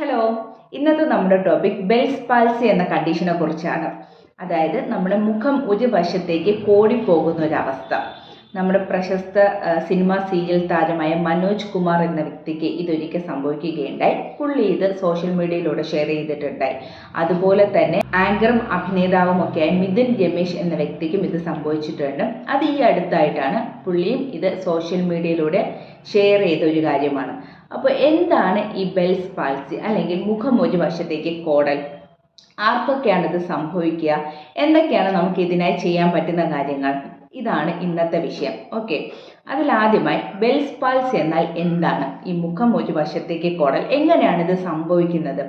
Hello, ഇന്നത്തെ നമ്മുടെ topic bells പാൽസി എന്ന കണ്ടീഷനെ കുറിച്ചാണ്. അതായത് നമ്മുടെ മുഖം ഒരു വശത്തേക്ക് കോടിപ്പോകുന്ന ഒരവസ്ഥ. നമ്മുടെ പ്രശസ്ത സിനിമ സീരിയൽ താരമായ മനോജ് കുമാർ എന്ന വ്യക്തിക്ക് ഇതൊരിക്കൽ സംഭവിക്കുകയുണ്ടായി. പുള്ളി ഇത് സോഷ്യൽ മീഡിയയിലൂടെ ഷെയർ ചെയ്തിട്ടുണ്ടായി. അതുപോലെ തന്നെ ആങ്കറും അഭിനേതാവും ഒക്കെയായ മിഥുൻ രമേശ് എന്ന വ്യക്തിക്കും ഇത് സംഭവിച്ചിട്ടുണ്ട്. അത് ഈ അടുത്തായിട്ടാണ് പുള്ളിയും ഇത് സോഷ്യൽ മീഡിയയിലൂടെ ഷെയർ ചെയ്ത ഒരു കാര്യമാണ്. അപ്പോൾ എന്താണ് ഈ ബെൽസ് പാൽസി അല്ലെങ്കിൽ മുഖം ഒരു വശത്തേക്ക് കോടൽ? ആർക്കൊക്കെയാണ് ഇത് സംഭവിക്കുക? എന്തൊക്കെയാണ് നമുക്ക് ഇതിനായി ചെയ്യാൻ പറ്റുന്ന കാര്യങ്ങൾ? ഇതാണ് ഇന്നത്തെ വിഷയം. ഓക്കെ, അതിലാദ്യമായി ബെൽസ് പാൽസി എന്നാൽ എന്താണ്? ഈ മുഖം ഒരു വശത്തേക്ക് കോടൽ എങ്ങനെയാണ് ഇത് സംഭവിക്കുന്നത്?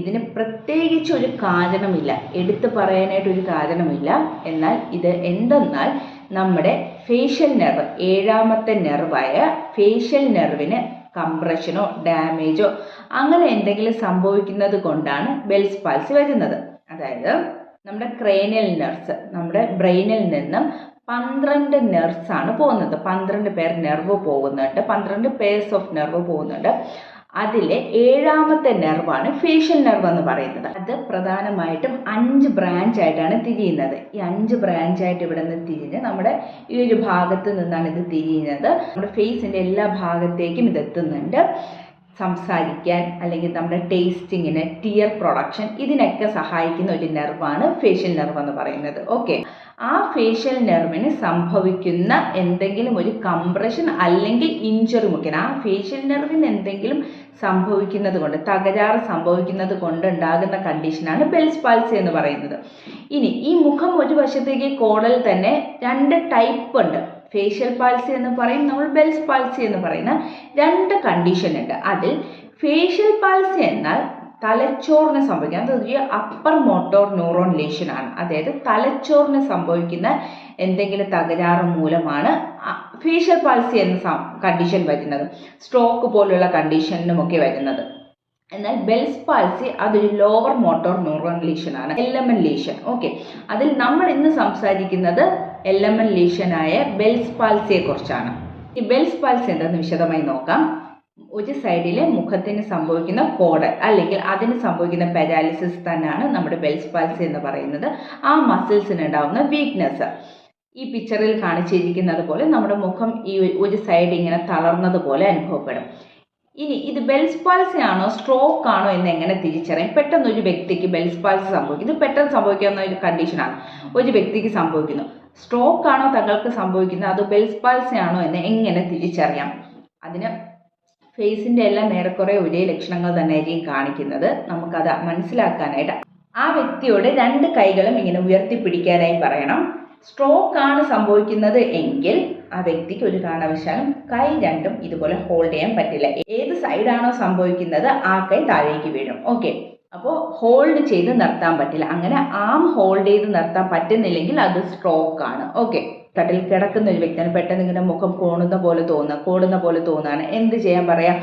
ഇതിന് പ്രത്യേകിച്ച് ഒരു കാരണമില്ല, എടുത്തു പറയാനായിട്ട് ഒരു കാരണമില്ല. എന്നാൽ ഇത് എന്തെന്നാൽ നമ്മുടെ ഫേഷ്യൽ നെർവ്, ഏഴാമത്തെ നെർവായ ഫേഷ്യൽ നെർവിന് കംപ്രഷനോ ഡാമേജോ അങ്ങനെ എന്തെങ്കിലും സംഭവിക്കുന്നത് കൊണ്ടാണ് ബെൽസ് പാൽസി വരുന്നത്. അതായത് നമ്മുടെ ക്രേനിയൽ നെർവ്സ്, നമ്മുടെ ബ്രെയിനിൽ നിന്നും 12 നെർവ്സ് ആണ് പോകുന്നത്. 12 പേർ നെർവ് പോകുന്നുണ്ട്, 12 പേഴ്സ് ഓഫ് നെർവ് പോകുന്നുണ്ട്. അതിലെ ഏഴാമത്തെ നെർവാണ് ഫേഷ്യൽ നെർവ് എന്ന് പറയുന്നത്. അത് പ്രധാനമായിട്ടും 5 ബ്രാഞ്ച് ആയിട്ടാണ് തിരിയുന്നത്. ഈ 5 ബ്രാഞ്ച് ആയിട്ട് ഇവിടെ നിന്ന് തിരിഞ്ഞ് നമ്മുടെ ഈ ഒരു ഭാഗത്ത് നിന്നാണ് ഇത് തിരിയുന്നത്. നമ്മുടെ ഫേസിന്റെ എല്ലാ ഭാഗത്തേക്കും ഇത് എത്തുന്നുണ്ട്. സംസാരിക്കാൻ അല്ലെങ്കിൽ നമ്മുടെ ടേസ്റ്റിങ്ങിന്, ടിയർ പ്രൊഡക്ഷൻ, ഇതിനൊക്കെ സഹായിക്കുന്ന ഒരു നെർവാണ് ഫേഷ്യൽ നെർവ് എന്ന് പറയുന്നത്. ഓക്കെ, ആ ഫേഷ്യൽ നെർവിന് സംഭവിക്കുന്ന എന്തെങ്കിലും ഒരു കംപ്രഷൻ അല്ലെങ്കിൽ ഇഞ്ചുറി മുഖേന ആ ഫേഷ്യൽ നെർവിന് എന്തെങ്കിലും സംഭവിക്കുന്നത് കൊണ്ട്, തകരാറ് സംഭവിക്കുന്നത് കൊണ്ട് ഉണ്ടാകുന്ന കണ്ടീഷനാണ് ബെൽസ് പാൽസി എന്ന് പറയുന്നത്. ഇനി ഈ മുഖം ഒരു വശത്തേക്ക് കോടൽ തന്നെ 2 ടൈപ്പ് ഉണ്ട്. ഫേഷ്യൽ പാൽസി എന്ന് പറയും, നമ്മൾ ബെൽസ് പാൽസി എന്ന് പറയുന്ന 2 കണ്ടീഷൻ ഉണ്ട്. അതിൽ ഫേഷ്യൽ പാൽസി എന്നാൽ തലച്ചോറിന് സംഭവിക്കുക, അതൊരു അപ്പർ മോട്ടോർ ന്യൂറോൺ ലേഷൻ ആണ്. അതായത് തലച്ചോറിന് സംഭവിക്കുന്ന എന്തെങ്കിലും തകരാറ് മൂലമാണ് ഫേഷ്യൽ പാൽസി എന്ന കണ്ടീഷൻ വരുന്നത്. സ്ട്രോക്ക് പോലുള്ള കണ്ടീഷനിലുമൊക്കെ വരുന്നത്. എന്നാൽ ബെൽസ് പാൽസി അതൊരു ലോവർ മോട്ടോർ ന്യൂറോൺ ലേഷൻ ആണ്, LMN ലേഷൻ. ഓക്കെ, അതിൽ നമ്മൾ ഇന്ന് സംസാരിക്കുന്നത് LMN ലേഷനായ ബെൽസ് പാൽസിയെ കുറിച്ചാണ്. ഈ ബെൽസ് പാൽസി എന്താണെന്ന് വിശദമായി നോക്കാം. ഒരു സൈഡിലെ മുഖത്തിന് സംഭവിക്കുന്ന കോടൽ അല്ലെങ്കിൽ അതിന് സംഭവിക്കുന്ന പാരാലിസിസ് തന്നെയാണ് നമ്മുടെ ബെൽസ് പാൽസി എന്ന് പറയുന്നത്. ആ മസിൽസിന് ഉണ്ടാവുന്ന വീക്ക്നെസ് ഈ പിക്ചറിൽ കാണിച്ചിരിക്കുന്നത് പോലെ നമ്മുടെ മുഖം ഈ ഒരു സൈഡ് ഇങ്ങനെ തളർന്നതുപോലെ അനുഭവപ്പെടും. ഇനി ഇത് ബെൽസ് പാൽസി ആണോ സ്ട്രോക്ക് ആണോ എന്ന് എങ്ങനെ തിരിച്ചറിയാം? പെട്ടെന്ന് ഒരു വ്യക്തിക്ക് ബെൽസ് പാൽസി സംഭവിക്കും, ഇത് പെട്ടെന്ന് സംഭവിക്കാവുന്ന ഒരു കണ്ടീഷനാണ്. ഒരു വ്യക്തിക്ക് സംഭവിക്കുന്നു, സ്ട്രോക്ക് ആണോ തങ്ങൾക്ക് സംഭവിക്കുന്നത് അതോ ബെൽസ് പാൽസി ആണോ എന്ന് എങ്ങനെ തിരിച്ചറിയാം? അതിന് ഫേസിന്റെ എല്ലാം ഏറെക്കുറെ ഒരേ ലക്ഷണങ്ങൾ തന്നെയായിരിക്കും കാണിക്കുന്നത്. നമുക്കത് മനസ്സിലാക്കാനായിട്ട് ആ വ്യക്തിയോട് 2 കൈകളും ഇങ്ങനെ ഉയർത്തിപ്പിടിക്കാനായി പറയണം. സ്ട്രോക്ക് ആണ് സംഭവിക്കുന്നത് എങ്കിൽ ആ വ്യക്തിക്ക് ഒരു കാരണവശാലും കൈ 2ഉം ഇതുപോലെ ഹോൾഡ് ചെയ്യാൻ പറ്റില്ല. ഏത് സൈഡാണോ സംഭവിക്കുന്നത് ആ കൈ താഴേക്ക് വീഴും. ഓക്കെ, അപ്പോൾ ഹോൾഡ് ചെയ്ത് നിർത്താൻ പറ്റില്ല. അങ്ങനെ ആം ഹോൾഡ് ചെയ്ത് നിർത്താൻ പറ്റുന്നില്ലെങ്കിൽ അത് സ്ട്രോക്ക് ആണ്. ഓക്കെ, കട്ടിൽ കിടക്കുന്ന ഒരു വ്യക്തിയാണ് പെട്ടെന്ന് ഇങ്ങനെ മുഖം കോടുന്ന പോലെ തോന്നുകയാണ്. എന്ത് ചെയ്യാൻ പറയാം?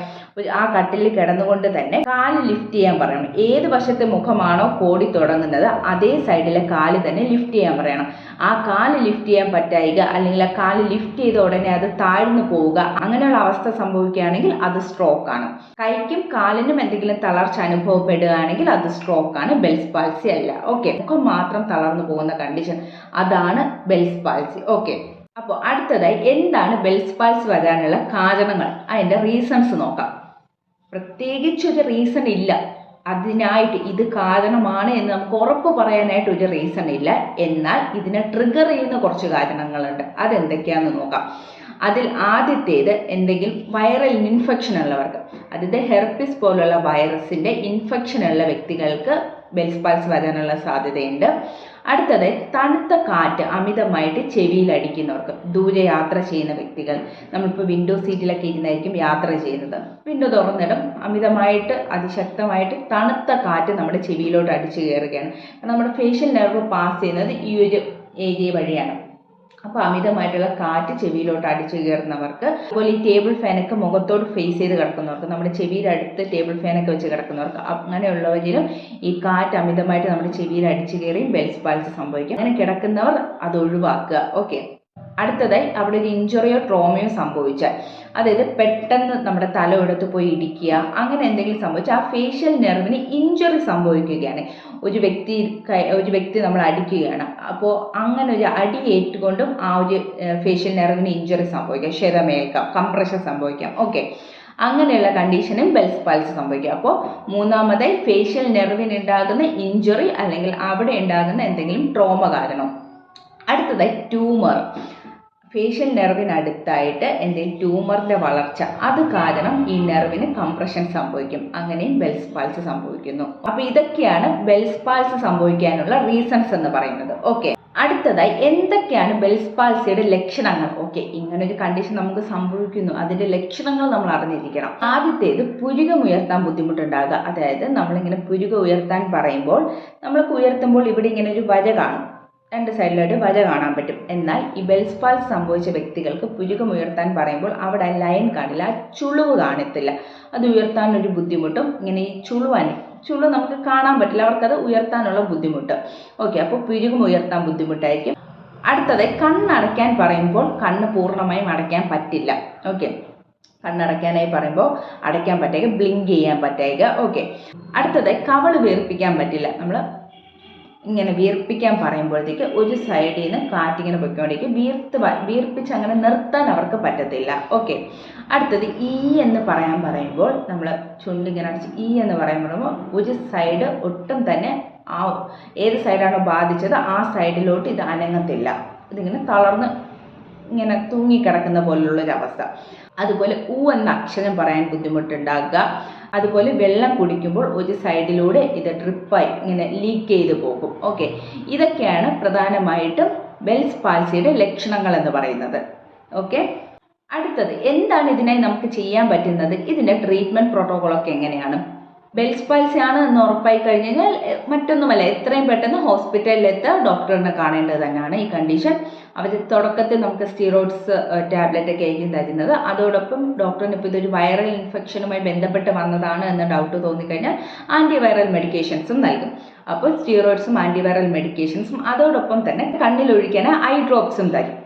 ആ കട്ടിലിൽ കിടന്നുകൊണ്ട് തന്നെ കാല് ലിഫ്റ്റ് ചെയ്യാൻ പറയണം. ഏത് വശത്തെ മുഖമാണോ കോടി തുടങ്ങുന്നത് അതേ സൈഡിലെ കാല് തന്നെ ലിഫ്റ്റ് ചെയ്യാൻ പറയണം. ആ കാല് ലിഫ്റ്റ് ചെയ്യാൻ പറ്റായിക അല്ലെങ്കിൽ ആ കാല് ലിഫ്റ്റ് ചെയ്ത ഉടനെ അത് താഴ്ന്നു പോവുക, അങ്ങനെയുള്ള അവസ്ഥ സംഭവിക്കുകയാണെങ്കിൽ അത് സ്ട്രോക്ക് ആണ്. കൈക്കും കാലിനും എന്തെങ്കിലും തളർച്ച അനുഭവപ്പെടുകയാണെങ്കിൽ അത് സ്ട്രോക്ക് ആണ്, ബെൽസ് പാൽസി അല്ല. ഓക്കെ, മുഖം മാത്രം തളർന്നു പോകുന്ന കണ്ടീഷൻ, അതാണ് ബെൽസ് പാൽസി. ഓക്കെ, അപ്പോൾ അടുത്തതായി എന്താണ് ബെൽസ് പാൽസി വരാനുള്ള കാരണങ്ങൾ, അതിൻ്റെ റീസൺസ് നോക്കാം. പ്രത്യേകിച്ചൊരു റീസൺ ഇല്ല അതിനായിട്ട്, ഇത് കാരണമാണ് എന്ന് നമുക്ക് ഉറപ്പ് പറയാനായിട്ട് ഒരു റീസൺ ഇല്ല. എന്നാൽ ഇതിനെ ട്രിഗർ ചെയ്യുന്ന കുറച്ച് കാരണങ്ങളുണ്ട്. അതെന്തൊക്കെയാണെന്ന് നോക്കാം. അതിൽ ആദ്യത്തേത് എന്തെങ്കിലും വൈറൽ ഇൻഫെക്ഷൻ ഉള്ളവർക്ക്, അതായത് ഹെർപ്പിസ് പോലുള്ള വൈറസിന്റെ ഇൻഫെക്ഷൻ ഉള്ള വ്യക്തികൾക്ക് ബെൽസ് പാൽസി വരാനുള്ള സാധ്യതയുണ്ട്. അടുത്തത് തണുത്ത കാറ്റ് അമിതമായിട്ട് ചെവിയിൽ അടിക്കുന്നവർക്ക്, ദൂരെ യാത്ര ചെയ്യുന്ന വ്യക്തികൾ, നമ്മളിപ്പോൾ വിൻഡോ സീറ്റിലൊക്കെ ഇരുന്നായിരിക്കും യാത്ര ചെയ്യുന്നത്, വിൻഡോ തുറന്നിടും, അമിതമായിട്ട് അതിശക്തമായിട്ട് തണുത്ത കാറ്റ് നമ്മുടെ ചെവിയിലോട്ട് അടിച്ചു കയറുകയാണ്. നമ്മുടെ ഫേഷ്യൽ നെർവ് പാസ് ചെയ്യുന്നത് ഈ ഒരു ഏരിയ വഴിയാണ്. അപ്പോൾ അമിതമായിട്ടുള്ള കാറ്റ് ചെവിയിലോട്ട് അടിച്ചു കയറുന്നവർക്ക്, അതുപോലെ ഈ ടേബിൾ ഫാനൊക്കെ മുഖത്തോട് ഫേസ് ചെയ്ത് കിടക്കുന്നവർക്ക്, നമ്മുടെ ചെവിയുടെ അടുത്ത് ടേബിൾ ഫാനൊക്കെ വെച്ച് കിടക്കുന്നവർക്ക്, അങ്ങനെയുള്ളവരിലും ഈ കാറ്റ് അമിതമായിട്ട് നമ്മുടെ ചെവിയിൽ അടിച്ചു കയറി ബെൽസ് പാൽസി സംഭവിക്കും. അങ്ങനെ കിടക്കുന്നവർ അത് ഒഴിവാക്കുക. ഓക്കെ, അടുത്തതായി അവിടെ ഒരു ഇഞ്ചുറിയോ ട്രോമയോ സംഭവിച്ചാൽ, അതായത് പെട്ടെന്ന് നമ്മുടെ തല എടുത്ത് പോയി ഇടിക്കുക, അങ്ങനെ എന്തെങ്കിലും സംഭവിച്ചാൽ ആ ഫേഷ്യൽ നെർവിന് ഇഞ്ചുറി സംഭവിക്കുകയാണ്. ഒരു വ്യക്തി നമ്മൾ അടിക്കുകയാണ്, അപ്പോൾ അങ്ങനെ ഒരു അടി ഏറ്റുകൊണ്ടും ആ ഒരു ഫേഷ്യൽ നെർവിന് ഇഞ്ചുറി സംഭവിക്കാം, ക്ഷതമേൽക്കാം, കംപ്രഷൻ സംഭവിക്കാം. ഓക്കെ, അങ്ങനെയുള്ള കണ്ടീഷനും ബെൽസ് പാൽസി സംഭവിക്കും. അപ്പോൾ മൂന്നാമതായി ഫേഷ്യൽ നെർവിന് ഉണ്ടാകുന്ന ഇഞ്ചുറി അല്ലെങ്കിൽ അവിടെ ഉണ്ടാകുന്ന എന്തെങ്കിലും ട്രോമ കാരണം. അടുത്തതായി ട്യൂമർ, ഫേഷ്യൽ നെർവിനടുത്തായിട്ട് എന്തെങ്കിലും ട്യൂമറിന്റെ വളർച്ച, അത് കാരണം ഈ നെർവിന് കംപ്രഷൻ സംഭവിക്കും, അങ്ങനെയും ബെൽസ് പാൽസി സംഭവിക്കുന്നു. അപ്പൊ ഇതൊക്കെയാണ് ബെൽസ് പാൽസി സംഭവിക്കാനുള്ള റീസൺസ് എന്ന് പറയുന്നത്. ഓക്കെ, അടുത്തതായി എന്തൊക്കെയാണ് ബെൽസ് പാൽസിയുടെ ലക്ഷണങ്ങൾ? ഓക്കെ, ഇങ്ങനൊരു കണ്ടീഷൻ നമുക്ക് സംഭവിക്കുന്നു, അതിന്റെ ലക്ഷണങ്ങൾ നമ്മൾ അറിഞ്ഞിരിക്കണം. ആദ്യത്തേത് പുരുകം ഉയർത്താൻ ബുദ്ധിമുട്ടുണ്ടാകുക. അതായത് നമ്മളിങ്ങനെ പുരുകം ഉയർത്താൻ പറയുമ്പോൾ, നമ്മൾക്ക് ഉയർത്തുമ്പോൾ ഇവിടെ ഇങ്ങനെ ഒരു വര കാണും, രണ്ട് സൈഡിലായിട്ട് വര കാണാൻ പറ്റും. എന്നാൽ ഈ ബെൽസ് പാൽസി സംഭവിച്ച വ്യക്തികൾക്ക് പുരുകം ഉയർത്താൻ പറയുമ്പോൾ അവിടെ ലൈൻ കാണില്ല, ആ ചുളിവ് കാണത്തില്ല. അത് ഉയർത്താനൊരു ബുദ്ധിമുട്ടും, ഇങ്ങനെ ഈ ചുളിവ് നമുക്ക് കാണാൻ പറ്റില്ല, അവർക്കത് ഉയർത്താനുള്ള ബുദ്ധിമുട്ട്. ഓക്കെ, അപ്പോൾ പുരുകം ഉയർത്താൻ ബുദ്ധിമുട്ടായിരിക്കും. അടുത്തത് കണ്ണടയ്ക്കാൻ പറയുമ്പോൾ കണ്ണ് പൂർണ്ണമായും അടയ്ക്കാൻ പറ്റില്ല. ഓക്കെ, കണ്ണടയ്ക്കാനായി പറയുമ്പോൾ അടയ്ക്കാൻ പറ്റുക, ബ്ലിങ്ക് ചെയ്യാൻ പറ്റുക. ഓക്കെ, അടുത്തത് കവള് വീർപ്പിക്കാൻ പറ്റില്ല. നമ്മൾ ഇങ്ങനെ വീർപ്പിക്കാൻ പറയുമ്പോഴത്തേക്ക് ഒരു സൈഡിൽ നിന്ന് കാറ്റിങ്ങനെ പൊയ്ക്കൊണ്ടേക്ക് വീർപ്പിച്ച് അങ്ങനെ നിർത്താൻ അവർക്ക് പറ്റത്തില്ല. ഓക്കെ, അടുത്തത് ഈ എന്ന് പറയുമ്പോൾ നമ്മൾ ചുണ്ടിങ്ങനെ അടിച്ച് ഈ എന്ന് പറയുമ്പോൾ ഒരു സൈഡ് ഒട്ടും തന്നെ ഏത് സൈഡാണോ ബാധിച്ചത് ആ സൈഡിലോട്ട് ഇത് അനങ്ങത്തില്ല, ഇതിങ്ങനെ തളർന്ന് ഇങ്ങനെ തൂങ്ങിക്കിടക്കുന്ന പോലുള്ളൊരവസ്ഥ. അതുപോലെ ഊ എന്ന അക്ഷരം പറയാൻ ബുദ്ധിമുട്ടുണ്ടാകുക. അതുപോലെ വെള്ളം കുടിക്കുമ്പോൾ ഒരു സൈഡിലൂടെ ഇത് ഡ്രിപ്പായി ഇങ്ങനെ ലീക്ക് ചെയ്ത് പോകും. ഓക്കെ, ഇതൊക്കെയാണ് പ്രധാനമായിട്ടും ബെൽസ് പാൽസിയുടെ ലക്ഷണങ്ങൾ എന്ന് പറയുന്നത്. ഓക്കെ, അടുത്തത് എന്താണ് ഇതിനായി നമുക്ക് ചെയ്യാൻ പറ്റുന്നത്? ഇതിൻ്റെ ട്രീറ്റ്മെൻറ്റ് പ്രോട്ടോകോളൊക്കെ എങ്ങനെയാണ്? ബെൽസ് പാൽസി ആണ് എന്ന് ഉറപ്പായി കഴിഞ്ഞ് കഴിഞ്ഞാൽ മറ്റൊന്നുമല്ല, എത്രയും പെട്ടെന്ന് ഹോസ്പിറ്റലിലെത്തുക, ഡോക്ടറിനെ കാണേണ്ടത് തന്നെയാണ്. ഈ കണ്ടീഷൻ അവർ തുടക്കത്തിൽ നമുക്ക് സ്റ്റിറോയിഡ്സ് ടാബ്ലറ്റ് ഒക്കെ ആയിരിക്കും തരുന്നത്. അതോടൊപ്പം ഡോക്ടറിന് ഇപ്പോൾ ഇതൊരു വൈറൽ ഇൻഫെക്ഷനുമായി ബന്ധപ്പെട്ട് വന്നതാണ് എന്ന ഡൗട്ട് തോന്നിക്കഴിഞ്ഞാൽ ആൻറ്റിവൈറൽ മെഡിക്കേഷൻസും നൽകും. അപ്പോൾ സ്റ്റിറോയിഡ്സും ആൻറ്റിവൈറൽ മെഡിക്കേഷൻസും അതോടൊപ്പം തന്നെ കണ്ണിലൊഴിക്കാൻ ഐ ഡ്രോപ്സും തരും.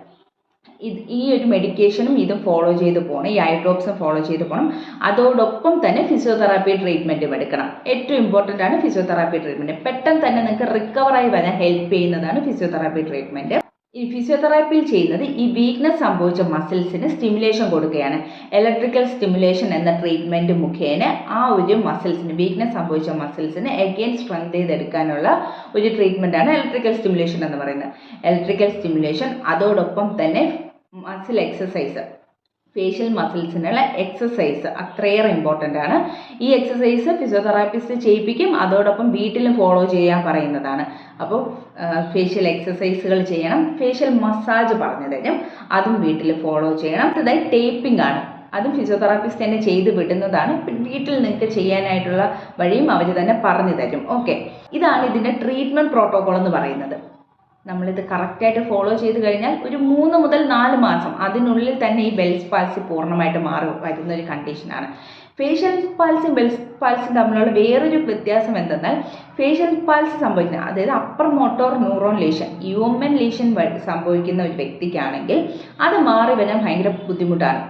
ഈ ഒരു മെഡിക്കേഷനും ഇതും ഫോളോ ചെയ്ത് പോകണം, ഈ ഐ ഡ്രോപ്സും ഫോളോ ചെയ്ത് പോകണം. അതോടൊപ്പം തന്നെ ഫിസിയോതെറാപ്പി ട്രീറ്റ്മെൻറ്റും എടുക്കണം. ഏറ്റവും ഇമ്പോർട്ടൻ്റ് ആണ് ഫിസിയോതെറാപ്പി ട്രീറ്റ്മെൻറ്റ്. പെട്ടെന്ന് തന്നെ നിങ്ങൾക്ക് റിക്കവറായി വരാൻ ഹെൽപ്പ് ചെയ്യുന്നതാണ് ഫിസിയോതെറാപ്പി ട്രീറ്റ്മെൻറ്റ്. ഈ ഫിസിയോതെറാപ്പിയിൽ ചെയ്യുന്നത് ഈ വീക്ക്നെസ് സംഭവിച്ച മസിൽസിന് സ്റ്റിമുലേഷൻ കൊടുക്കുകയാണ്. ഇലക്ട്രിക്കൽ സ്റ്റിമുലേഷൻ എന്ന ട്രീറ്റ്മെൻറ്റ് മുഖേന ആ ഒരു മസിൽസിന്, വീക്ക്നെസ് സംഭവിച്ച മസിൽസിന് അഗെയിൻ സ്ട്രെങ്ത് ചെയ്തെടുക്കാനുള്ള ഒരു ട്രീറ്റ്മെൻറ്റാണ് ഇലക്ട്രിക്കൽ സ്റ്റിമുലേഷൻ എന്ന് പറയുന്നത്. ഇലക്ട്രിക്കൽ സ്റ്റിമുലേഷൻ അതോടൊപ്പം തന്നെ മസിൽ എക്സസൈസ്, ഫേഷ്യൽ മസിൽസിനുള്ള എക്സസൈസ് അത്രയേറെ ഇമ്പോർട്ടൻ്റ് ആണ്. ഈ എക്സസൈസ് ഫിസിയോതെറാപ്പിസ്റ്റ് ചെയ്യിപ്പിക്കും, അതോടൊപ്പം വീട്ടിലും ഫോളോ ചെയ്യാൻ പറയുന്നതാണ്. അപ്പോൾ ഫേഷ്യൽ എക്സസൈസുകൾ ചെയ്യണം, ഫേഷ്യൽ മസാജ് പറഞ്ഞു തരും, അതും വീട്ടിൽ ഫോളോ ചെയ്യണം. അടുത്തതായി ടേപ്പിംഗ് ആണ്, അതും ഫിസിയോതെറാപ്പിസ്റ്റ് തന്നെ ചെയ്ത് വിടുന്നതാണ്. വീട്ടിൽ നിങ്ങൾക്ക് ചെയ്യാനായിട്ടുള്ള വഴിയും അവർ തന്നെ പറഞ്ഞു തരും. ഓക്കെ, ഇതാണ് ഇതിൻ്റെ ട്രീറ്റ്മെൻറ്റ് പ്രോട്ടോകോൾ എന്ന് പറയുന്നത്. നമ്മളിത് കറക്റ്റായിട്ട് ഫോളോ ചെയ്ത് കഴിഞ്ഞാൽ ഒരു 3 മുതൽ 4 മാസം അതിനുള്ളിൽ തന്നെ ഈ ബെൽസ് പാൽസി പൂർണ്ണമായിട്ട് വരുന്ന ഒരു കണ്ടീഷനാണ്. ഫേഷ്യൽ പാൽസിയും ബെൽസ് പാൽസിയും തമ്മിലുള്ള വേറൊരു വ്യത്യാസം എന്തെന്നാൽ, ഫേഷ്യൽ പാൽസി സംഭവിക്കുന്നത്, അതായത് upper motor neuron lesion, UMN lesion സംഭവിക്കുന്ന ഒരു വ്യക്തിക്കാണെങ്കിൽ അത് മാറി വരാൻ ഭയങ്കര ബുദ്ധിമുട്ടാണ്.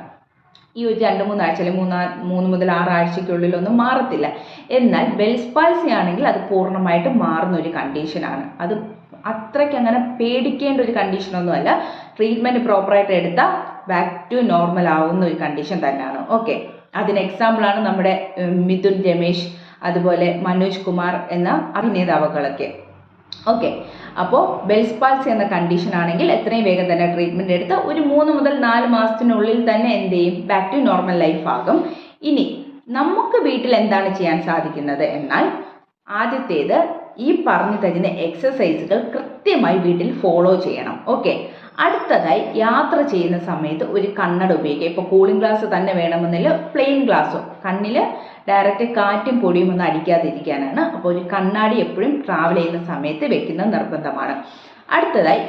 ഈ ഒരു 2-3 ആഴ്ച അല്ലെങ്കിൽ 3 മുതൽ 6 ആഴ്ചയ്ക്കുള്ളിലൊന്നും മാറത്തില്ല. എന്നാൽ ബെൽസ് പാൽസി ആണെങ്കിൽ അത് പൂർണ്ണമായിട്ട് മാറുന്ന ഒരു കണ്ടീഷനാണ്. അത് അത്രയ്ക്ക് അങ്ങനെ പേടിക്കേണ്ട ഒരു കണ്ടീഷനൊന്നുമല്ല. ട്രീറ്റ്മെൻറ്റ് പ്രോപ്പറായിട്ട് എടുത്താൽ ബാക്ക് ടു നോർമൽ ആവുന്ന ഒരു കണ്ടീഷൻ തന്നെയാണ്. ഓക്കെ, അതിന് എക്സാമ്പിളാണ് നമ്മുടെ മിഥുൻ രമേശ്, അതുപോലെ മനോജ് കുമാർ എന്ന അഭിനേതാവുകളൊക്കെ. ഓക്കെ, അപ്പോൾ ബെൽസ് പാൽസി എന്ന കണ്ടീഷൻ ആണെങ്കിൽ എത്രയും വേഗം തന്നെ ട്രീറ്റ്മെൻറ്റ് എടുത്ത് ഒരു 3 മുതൽ 4 മാസത്തിനുള്ളിൽ തന്നെ എന്ത് ചെയ്യും, ബാക്ക് ടു നോർമൽ ലൈഫ് ആകും. ഇനി നമുക്ക് വീട്ടിൽ എന്താണ് ചെയ്യാൻ സാധിക്കുന്നത് എന്നാൽ, ആദ്യത്തേത് ഈ പറഞ്ഞു തരുന്ന എക്സസൈസുകൾ കൃത്യമായി വീട്ടിൽ ഫോളോ ചെയ്യണം. ഓക്കെ, അടുത്തതായി യാത്ര ചെയ്യുന്ന സമയത്ത് ഒരു കണ്ണട ഉപയോഗിക്കുക. ഇപ്പോൾ കൂളിംഗ് ഗ്ലാസ് തന്നെ വേണമെന്നില്ല, പ്ലെയിൻ ഗ്ലാസ്സോ, കണ്ണിൽ ഡയറക്റ്റ് കാറ്റും പൊടിയും ഒന്നും അടിക്കാതിരിക്കാനാണ്. അപ്പോൾ ഒരു കണ്ണാടി എപ്പോഴും ട്രാവൽ ചെയ്യുന്ന സമയത്ത് വെക്കുന്നത് നിർബന്ധമാണ്. അടുത്തതായി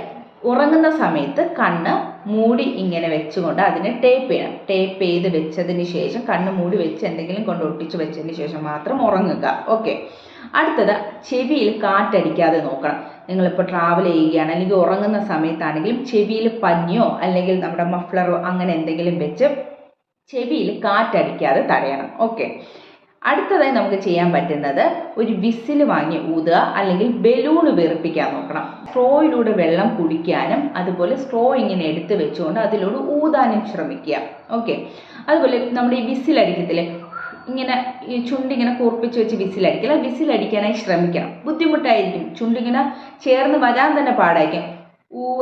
ഉറങ്ങുന്ന സമയത്ത് കണ്ണ് മൂടി ഇങ്ങനെ വെച്ചുകൊണ്ട് അതിനെ ടേപ്പ് ചെയ്യണം. ടേപ്പ് ചെയ്ത് വെച്ചതിന് ശേഷം കണ്ണ് മൂടി വെച്ച് എന്തെങ്കിലും കൊണ്ട് ഒട്ടിച്ച് വെച്ചതിന് ശേഷം മാത്രം ഉറങ്ങുക. ഓക്കെ. അടുത്തത് ചെവിയിൽ കാറ്റടിക്കാതെ നോക്കണം. നിങ്ങളിപ്പോൾ ട്രാവൽ ചെയ്യുകയാണ് അല്ലെങ്കിൽ ഉറങ്ങുന്ന സമയത്താണെങ്കിലും ചെവിയിൽ പഞ്ഞോ അല്ലെങ്കിൽ നമ്മുടെ മഫ്ലറോ അങ്ങനെ എന്തെങ്കിലും വെച്ച് ചെവിയിൽ കാറ്റടിക്കാതെ തടയണം. ഓക്കെ. അടുത്തതായി നമുക്ക് ചെയ്യാൻ പറ്റുന്നത് ഒരു വിസിൽ വാങ്ങി ഊതുക അല്ലെങ്കിൽ ബലൂൺ വീർപ്പിക്കാൻ നോക്കണം. സ്ട്രോയിലൂടെ വെള്ളം കുടിക്കാനും അതുപോലെ സ്ട്രോ ഇങ്ങനെ എടുത്ത് വെച്ചുകൊണ്ട് അതിലൂടെ ഊതാനും ശ്രമിക്കുക. ഓക്കെ. അതുപോലെ നമ്മുടെ ഈ വിസിലടിക്കത്തില്ലേ, ഇങ്ങനെ ഈ ചുണ്ടിങ്ങനെ കൂർപ്പിച്ച് വെച്ച് വിസിലടിക്കില്ല. വിസിലടിക്കാനായി ശ്രമിക്കണം. ബുദ്ധിമുട്ടായിരിക്കും. ചുണ്ടിങ്ങനെ ചേർന്ന് വരാൻ തന്നെ പാടായിരിക്കും.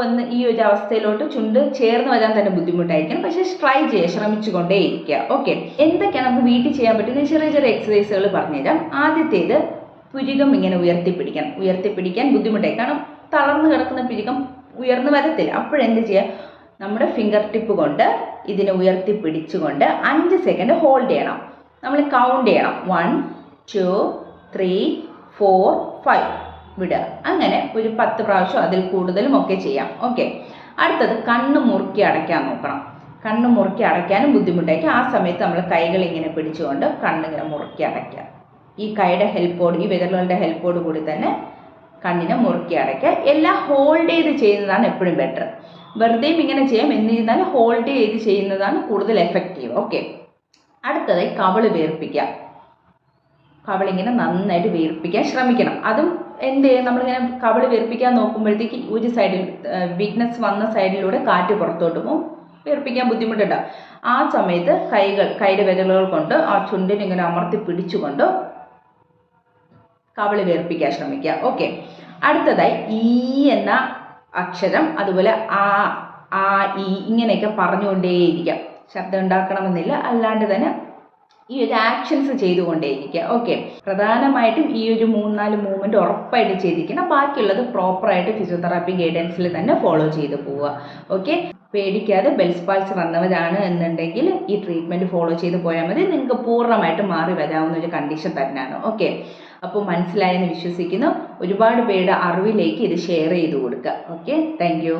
എന്ന് ഈ ഒരു അവസ്ഥയിലോട്ട് ചുണ്ട് ചേർന്ന് വരാൻ തന്നെ ബുദ്ധിമുട്ടായിരിക്കും. പക്ഷെ ട്രൈ ചെയ്യുക, ശ്രമിച്ചുകൊണ്ടേയിരിക്കുക. ഓക്കെ. എന്തൊക്കെയാണ് നമുക്ക് വീട്ടിൽ ചെയ്യാൻ പറ്റുന്ന ചെറിയ ചെറിയ എക്സസൈസുകൾ പറഞ്ഞുതരാം. ആദ്യത്തേത് പുരികം ഇങ്ങനെ ഉയർത്തിപ്പിടിക്കണം. ഉയർത്തിപ്പിടിക്കാൻ ബുദ്ധിമുട്ടായി, കാരണം തളർന്നു കിടക്കുന്ന പുരികം ഉയർന്നു വരത്തില്ല. അപ്പോഴെന്ത് ചെയ്യുക, നമ്മുടെ ഫിംഗർ ടിപ്പ് കൊണ്ട് ഇതിനെ ഉയർത്തിപ്പിടിച്ചുകൊണ്ട് 5 സെക്കൻഡ് ഹോൾഡ് ചെയ്യണം. നമ്മൾ കൗണ്ട് ചെയ്യണം. 1 2 3 4 5 വിടുക. അങ്ങനെ ഒരു 10 പ്രാവശ്യം അതിൽ കൂടുതലും ഒക്കെ ചെയ്യാം. ഓക്കെ. അടുത്തത് കണ്ണ് മുറുക്കി അടയ്ക്കാൻ നോക്കണം. കണ്ണ് മുറുക്കി അടയ്ക്കാനും ബുദ്ധിമുട്ടായിരിക്കും. ആ സമയത്ത് നമ്മൾ കൈകൾ ഇങ്ങനെ പിടിച്ചുകൊണ്ട് കണ്ണിങ്ങനെ മുറുക്കി അടയ്ക്കുക. ഈ കൈയുടെ ഹെൽപ്പോട്, ഈ വിരലുകളുടെ ഹെൽപ്പോട് കൂടി തന്നെ കണ്ണിനെ മുറുക്കി അടയ്ക്കുക. എല്ലാം ഹോൾഡ് ചെയ്ത് ചെയ്യുന്നതാണ് എപ്പോഴും ബെറ്റർ. വെറുതെയും ഇങ്ങനെ ചെയ്യാം, എന്നിരുന്നാലും ഹോൾഡ് ചെയ്ത് ചെയ്യുന്നതാണ് കൂടുതൽ എഫക്റ്റീവ്. ഓക്കെ. അടുത്തതായി കവിള് വീർപ്പിക്കുക. കവിളിങ്ങനെ നന്നായിട്ട് വീർപ്പിക്കാൻ ശ്രമിക്കണം. അതും എന്ത് ചെയ്യും, നമ്മളിങ്ങനെ കവിള് വീർപ്പിക്കാൻ നോക്കുമ്പോഴത്തേക്ക് ഒരു സൈഡിൽ വീക്ക്നെസ് വന്ന സൈഡിലൂടെ കാറ്റ് പുറത്തോട്ട് പോകും. വീർപ്പിക്കാൻ ബുദ്ധിമുട്ടുണ്ടാവും. ആ സമയത്ത് കൈയുടെ വിരലുകൾ കൊണ്ട് ആ ചുണ്ടിന് ഇങ്ങനെ അമർത്തി പിടിച്ചുകൊണ്ട് കവിള് വീർപ്പിക്കാൻ ശ്രമിക്കുക. ഓക്കെ. അടുത്തതായി ഈ എന്ന അക്ഷരം, അതുപോലെ ആ ഈ ഇങ്ങനെയൊക്കെ പറഞ്ഞുകൊണ്ടേയിരിക്കാം. ശബ്ദം ഉണ്ടാക്കണമെന്നില്ല, അല്ലാണ്ട് തന്നെ ഈ ഒരു ആക്ഷൻസ് ചെയ്തുകൊണ്ടേയിരിക്കുക. ഓക്കെ. പ്രധാനമായിട്ടും ഈ ഒരു 3-4 മൂവ്മെൻറ്റ് ഉറപ്പായിട്ട് ചെയ്തിരിക്കണം. ബാക്കിയുള്ളത് പ്രോപ്പറായിട്ട് ഫിസിയോതെറാപ്പി ഗൈഡൻസിൽ തന്നെ ഫോളോ ചെയ്ത് പോവുക. ഓക്കെ. പേടിക്കാതെ ബെൽസ് പാൽസി വന്നവരാണ് എന്നുണ്ടെങ്കിൽ ഈ ട്രീറ്റ്മെൻറ്റ് ഫോളോ ചെയ്ത് പോയാൽ മതി. നിങ്ങൾക്ക് പൂർണ്ണമായിട്ട് മാറി വരാവുന്ന ഒരു കണ്ടീഷൻ തന്നെയാണ്. ഓക്കെ. അപ്പോൾ മനസ്സിലായെന്ന് വിശ്വസിക്കുന്നു. ഒരുപാട് പേരുടെ അറിവിലേക്ക് ഇത് ഷെയർ ചെയ്ത് കൊടുക്കുക. ഓക്കെ. Thank you.